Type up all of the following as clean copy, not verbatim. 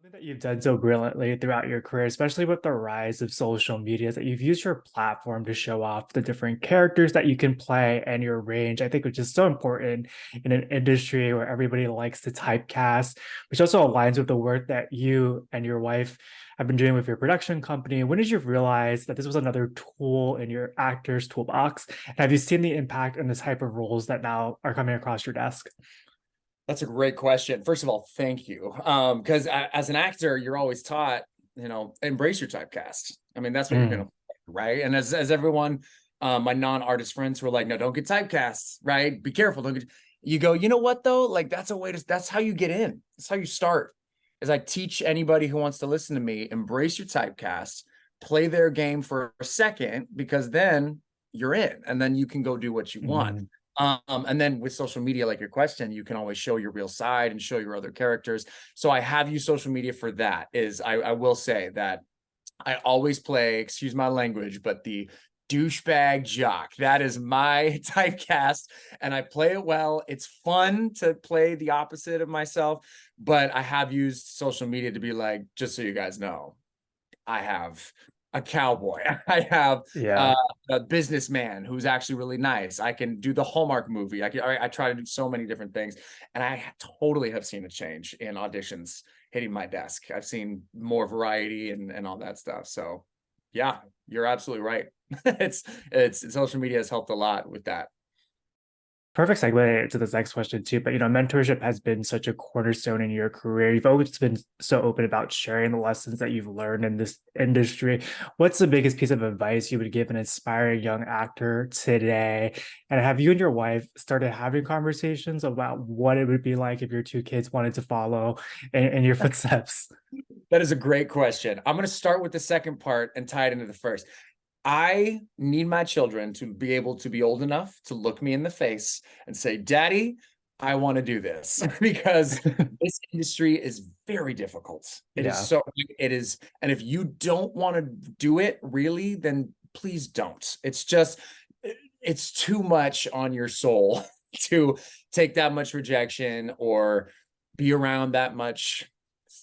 Something that you've done so brilliantly throughout your career, especially with the rise of social media, is that you've used your platform to show off the different characters that you can play and your range. I think which is so important in an industry where everybody likes to typecast, which also aligns with the work that you and your wife have been doing with your production company. When did you realize that this was another tool in your actor's toolbox? And have you seen the impact in the type of roles that now are coming across your desk? That's a great question. First of all, thank you. Because as an actor, you're always taught, embrace your typecast. I mean, that's what you're gonna Mm, play, right? And as everyone, my non-artist friends were like, no, don't get typecast, right? Be careful. Don't get you go, you know what though? Like that's a way to that's how you get in. That's how you start. As I teach anybody who wants to listen to me, embrace your typecast, play their game for a second, because then you're in, and then you can go do what you want. mm. And then with social media, like your question, you can always show your real side and show your other characters. So I have used social media for that. I will say that I always play, excuse my language, but the douchebag jock. That is my typecast, and I play it well. It's fun to play the opposite of myself, but I have used social media to be like, just so you guys know, I have a cowboy. I have uh, Yeah. a businessman who's actually really nice. I can do the Hallmark movie. I try to do so many different things, and I totally have seen a change in auditions hitting my desk. I've seen more variety and all that stuff. So, yeah, you're absolutely right. It's social media has helped a lot with that. Perfect segue to this next question too. But mentorship has been such a cornerstone in your career. You've always been so open about sharing the lessons that you've learned in this industry. What's the biggest piece of advice you would give an aspiring young actor today? And have you and your wife started having conversations about what it would be like if your two kids wanted to follow in your footsteps? That is a great question. I'm going to start with the second part and tie it into the first. I need my children to be able to be old enough to look me in the face and say, Daddy, I want to do this, because this industry is very difficult. Yeah. It is. And if you don't want to do it really, then please don't. It's too much on your soul to take that much rejection or be around that much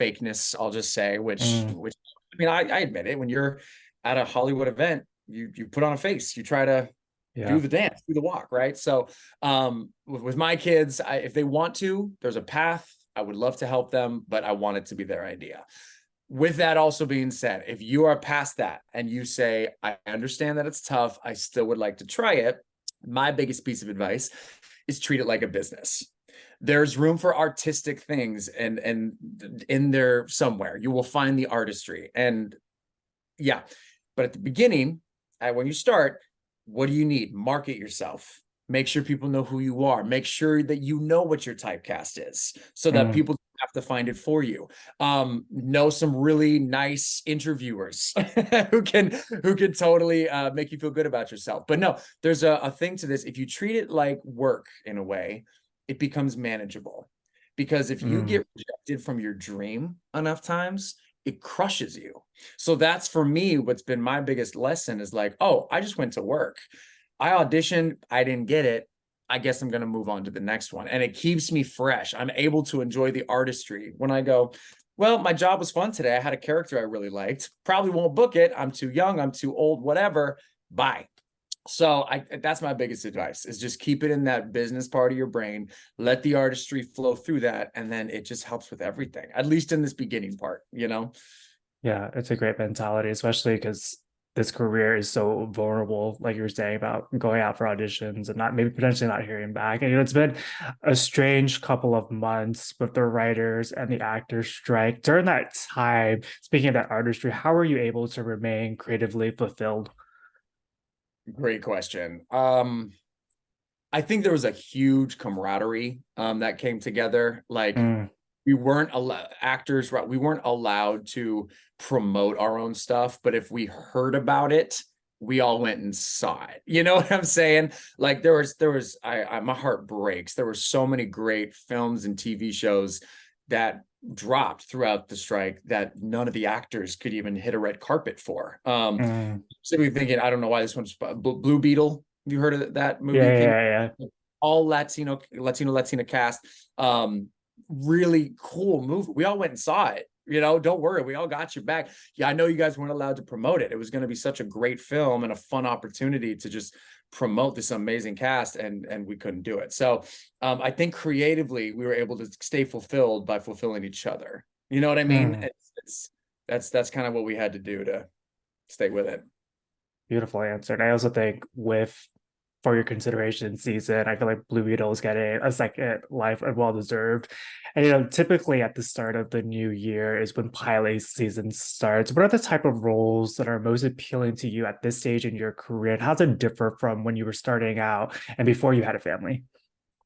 fakeness, I'll just say, Mm, I mean, I admit it. When you're at a Hollywood event, you put on a face, you try to do yeah. the dance, do the walk, right? So with my kids, if they want to, there's a path. I would love to help them, but I want it to be their idea. With that also being said, if you are past that and you say, I understand that it's tough, I still would like to try it, my biggest piece of advice is treat it like a business. There's room for artistic things, and in there somewhere you will find the artistry. And yeah, but at the beginning, when you start, what do you need? Market yourself. Make sure people know who you are. Make sure that you know what your typecast is, so that Mm. people don't have to find it for you. Know some really nice interviewers who can totally make you feel good about yourself. But no, there's a thing to this. If you treat it like work in a way, it becomes manageable. Because if you Mm. get rejected from your dream enough times, it crushes you. So that's, for me, what's been my biggest lesson is like, oh, I just went to work. I auditioned, I didn't get it. I guess I'm going to move on to the next one. And it keeps me fresh. I'm able to enjoy the artistry when I go, well, my job was fun today. I had a character I really liked. Probably won't book it. I'm too young. I'm too old, whatever. Bye. So that's my biggest advice, is just keep it in that business part of your brain, let the artistry flow through that, and then it just helps with everything, at least in this beginning part. Yeah, it's a great mentality, especially because this career is so vulnerable, like you were saying about going out for auditions and not maybe potentially not hearing back. And it's been a strange couple of months with the writers and the actors strike. During that time, speaking of that artistry, how are you able to remain creatively fulfilled? Great question. I think there was a huge camaraderie that came together. Like, Mm, we weren't allowed, actors, right? We weren't allowed to promote our own stuff, but if we heard about it, we all went and saw it. You know what I'm saying? Like, my heart breaks. There were so many great films and TV shows that dropped throughout the strike that none of the actors could even hit a red carpet for. mm. So we thinking, I don't know why this one's Blue Beetle. Have you heard of that Yeah, movie? It came yeah, yeah. all Latina cast. Really cool movie. We all went and saw it, don't worry, we all got your back. Yeah, I know you guys weren't allowed to promote it. It was going to be such a great film and a fun opportunity to just promote this amazing cast, and we couldn't do it. So I think creatively we were able to stay fulfilled by fulfilling each other. You know what I mean? Mm. That's kind of what we had to do to stay with it. Beautiful answer. And I also think with for your consideration season, I feel like Blue Beetle is getting a second life and well deserved. And typically at the start of the new year is when pilot season starts. What are the type of roles that are most appealing to you at this stage in your career? And how does it differ from when you were starting out and before you had a family?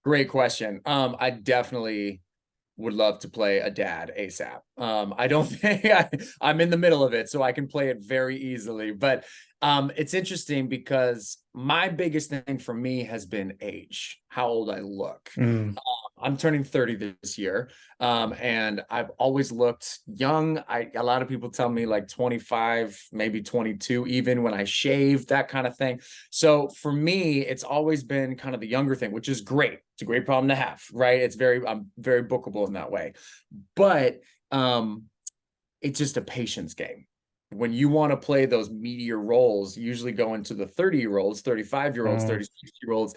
Great question. I definitely would love to play a dad ASAP. I don't think I'm in the middle of it, so I can play it very easily. But it's interesting because my biggest thing for me has been age, how old I look. Mm, I'm turning 30 this year, and I've always looked young. A lot of people tell me like 25, maybe 22, even when I shave, that kind of thing. So for me, it's always been kind of the younger thing, which is great. It's a great problem to have, right? I'm very bookable in that way, but it's just a patience game. When you want to play those meatier roles, you usually go into the 30-year-olds, 35-year-olds, mm, 36-year-olds.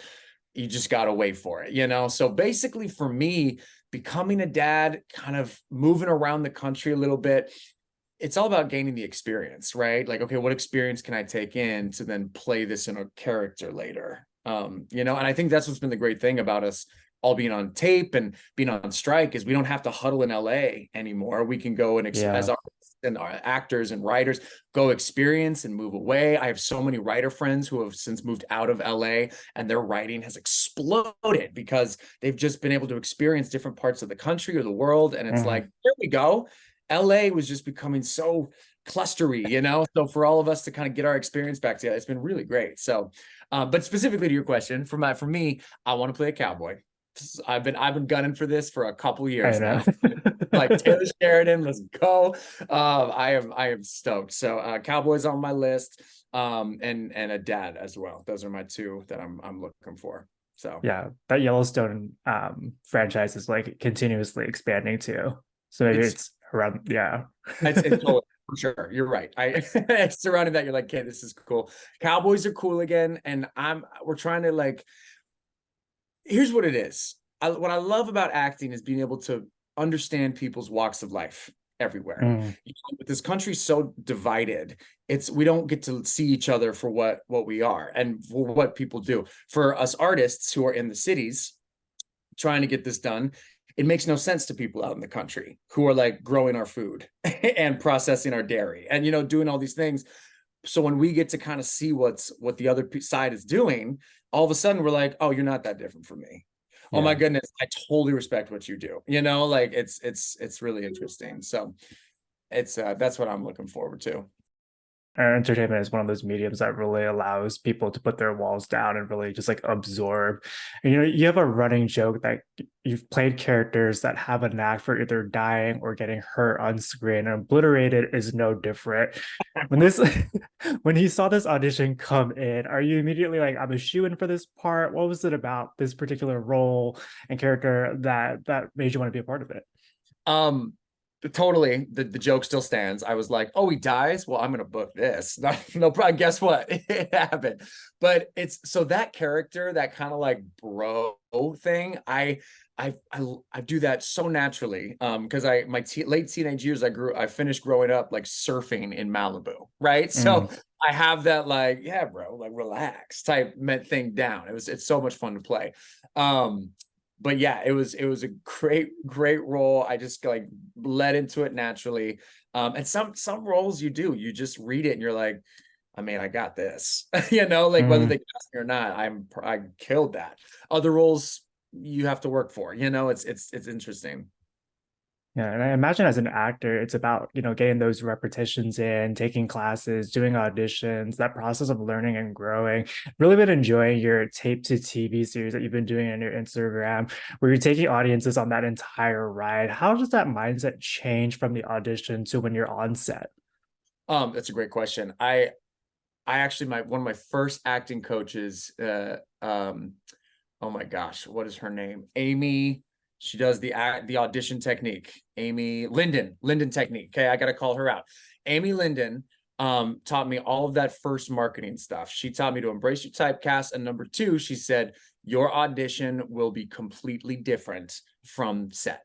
You just got to wait for it. So basically for me, becoming a dad, kind of moving around the country a little bit, it's all about gaining the experience, right? Like, okay, what experience can I take in to then play this in a character later? And I think that's what's been the great thing about us all being on tape and being on strike is we don't have to huddle in LA anymore. We can go and as yeah. artists and our actors and writers go experience and move away. I have so many writer friends who have since moved out of LA, and their writing has exploded because they've just been able to experience different parts of the country or the world. And it's Mhm. like, there we go. LA was just becoming so clustery. So for all of us to kind of get our experience back together, it's been really great. So, but specifically to your question, for me, I want to play a cowboy. I've been gunning for this for a couple I years know. now. Like Taylor Sheridan, let's go. I am stoked. So Cowboys on my list, and a dad as well. Those are my two that I'm looking for. So Yeah, that Yellowstone franchise is like continuously expanding too. So maybe it's it's around, yeah. it's totally for sure. You're right. Surrounding that, you're like, okay, this is cool. Cowboys are cool again, and we're trying to like. Here's what it is. What I love about acting is being able to understand people's walks of life everywhere. Mm, With this country so divided, we don't get to see each other for what we are and for what people do. For us artists who are in the cities trying to get this done, it makes no sense to people out in the country who are like growing our food and processing our dairy and doing all these things. So when we get to kind of see what the other side is doing, all of a sudden we're like, oh, you're not that different from me. Oh my yeah. goodness, I totally respect what you do. Like it's really interesting. So it's that's what I'm looking forward to. Entertainment is one of those mediums that really allows people to put their walls down and really just like absorb. And you have a running joke that you've played characters that have a knack for either dying or getting hurt on screen, and Obliterated is no different. When this when he saw this audition come in, are you immediately like, I'm a shoe-in for this part? What was it about this particular role and character that made you want to be a part of it? Um, totally, the joke still stands. I was like, oh, he dies. Well, I'm gonna book this. No problem. Guess what? It happened. But it's so that character, that kind of like bro thing, I do that so naturally. Because my late teenage years, I finished growing up like surfing in Malibu, right? So Mm, I have that like, yeah, bro, like relax type thing down. It's so much fun to play. But yeah, it was a great role. I just like led into it naturally. And some roles you just read it and you're like, I mean, I got this. Like whether they mm. cast me or not, I killed that. Other roles you have to work for. It's interesting. Yeah, and I imagine as an actor, it's about, getting those repetitions in, taking classes, doing auditions, that process of learning and growing. Really been enjoying your tape to TV series that you've been doing on your Instagram, where you're taking audiences on that entire ride. How does that mindset change from the audition to when you're on set? That's a great question. I actually one of my first acting coaches, oh my gosh, what is her name? Amy. She does the audition technique. Amy Linden technique. Okay, I got to call her out. Amy Linden taught me all of that first marketing stuff. She taught me to embrace your typecast. And number two, she said, your audition will be completely different from set,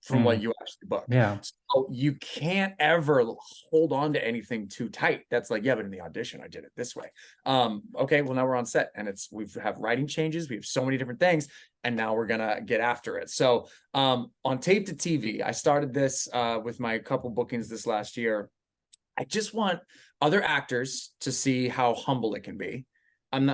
from what you actually book. Yeah. So you can't ever hold on to anything too tight. That's like, yeah, but in the audition, I did it this way. Okay, well, now we're on set and we have writing changes. We have so many different things. And now we're gonna get after it. So on Tape to TV, I started this with my couple bookings this last year. I just want other actors to see how humble it can be.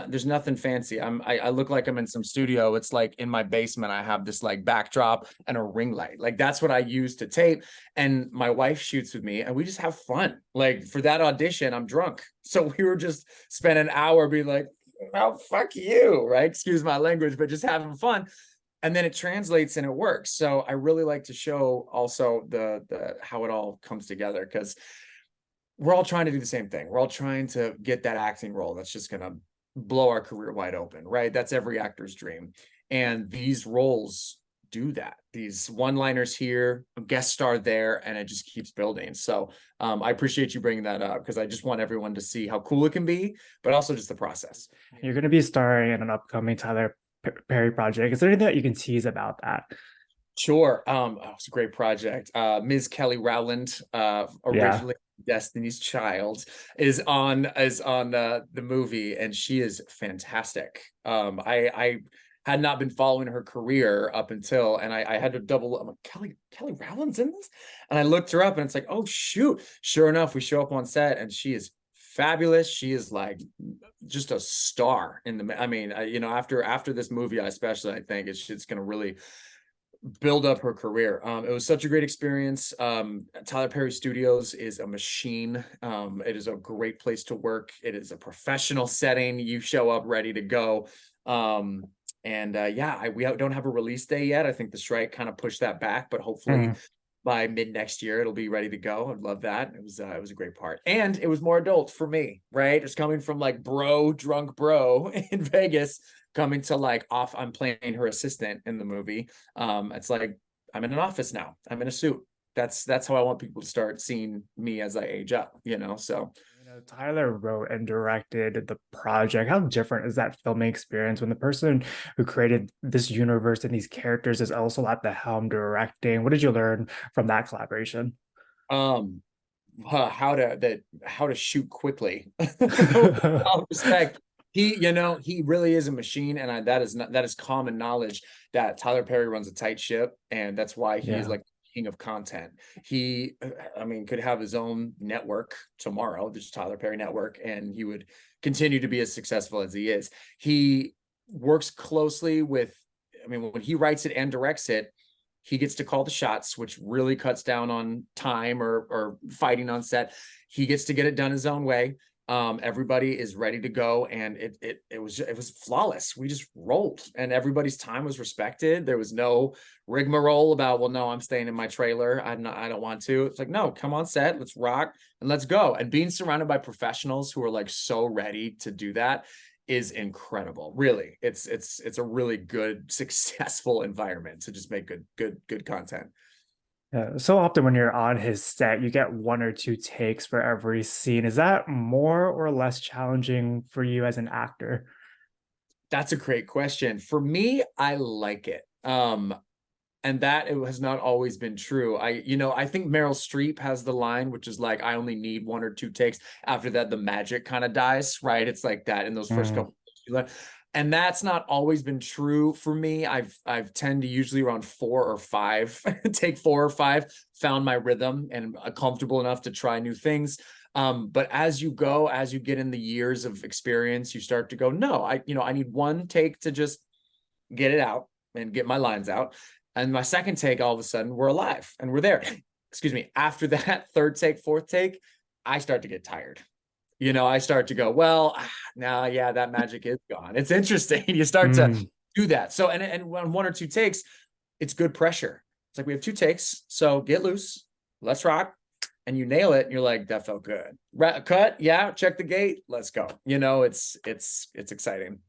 There's nothing fancy. I look like I'm in some studio. It's like in my basement, I have this like backdrop and a ring light. Like that's what I use to tape. And my wife shoots with me and we just have fun. Like for that audition, I'm drunk. So we were just spending an hour being like, oh, fuck you, right? Excuse my language, but just having fun. And then it translates and it works. So I really like to show also the how it all comes together, because we're all trying to do the same thing. We're all trying to get that acting role that's just going to blow our career wide open, right? That's every actor's dream. And these roles do that. These one-liners here, a guest star there, and it just keeps building. So I appreciate you bringing that up, because I just want everyone to see how cool it can be, but also just the process. You're going to be starring in an upcoming Tyler Perry project. Is there anything that you can tease about that? Sure. It's a great project. Ms. Kelly Rowland, originally Destiny's Child, is on the movie, and she is fantastic. I had not been following her career up until, and I had to double. I'm like, Kelly Rowland's in this, and I looked her up, and it's like, oh shoot! Sure enough, we show up on set, and she is fabulous. She is like just a star in the. I mean, after this movie, I think it's going to really build up her career. It was such a great experience. Tyler Perry Studios is a machine. It is a great place to work. It is a professional setting. You show up ready to go. We don't have a release day yet. I think the strike kind of pushed that back, but hopefully by mid next year it'll be ready to go. I'd love that. It was a great part, and it was more adult for me, right? It's coming from like drunk bro in Vegas, coming to like I'm playing her assistant in the movie. It's like I'm in an office now. I'm in a suit. That's how I want people to start seeing me as I age up, so. Tyler wrote and directed the project. How different is that filming experience when the person who created this universe and these characters is also at the helm directing? What did you learn from that collaboration? How to shoot quickly. All respect. He really is a machine, and that is common knowledge that Tyler Perry runs a tight ship, and that's why he is like king of content. He, could have his own network tomorrow, just Tyler Perry Network, and he would continue to be as successful as he is. He works closely with, when he writes it and directs it, he gets to call the shots, which really cuts down on time or fighting on set. He gets to get it done his own way. Everybody is ready to go, and it was flawless. We just rolled, and everybody's time was respected. There was no rigmarole about, well, no, I'm staying in my trailer. I don't want to. It's like, no, come on set, let's rock and let's go. And being surrounded by professionals who are like so ready to do that is incredible. Really, it's a really good, successful environment to just make good content. So often when you're on his set, you get one or two takes for every scene. Is that more or less challenging for you as an actor? That's a great question. For me, I like it. And that it has not always been true. I think Meryl Streep has the line, which is like, I only need one or two takes. After that, the magic kind of dies, right? It's like that in those first couple. And that's not always been true for me. I've tend to usually around 4 or 5, take 4 or 5, found my rhythm and comfortable enough to try new things. But as you get in the years of experience, you start to go, no, I need one take to just get it out and get my lines out. And my second take, all of a sudden, we're alive and we're there. Excuse me. After that third take, fourth take, I start to get tired. I start to go, well, now, that magic is gone. It's interesting. You start to do that. So, and when 1 or 2 takes, it's good pressure. It's like, we have 2 takes, so get loose, let's rock. And you nail it. And you're like, that felt good. Cut. Yeah. Check the gate. Let's go. It's exciting.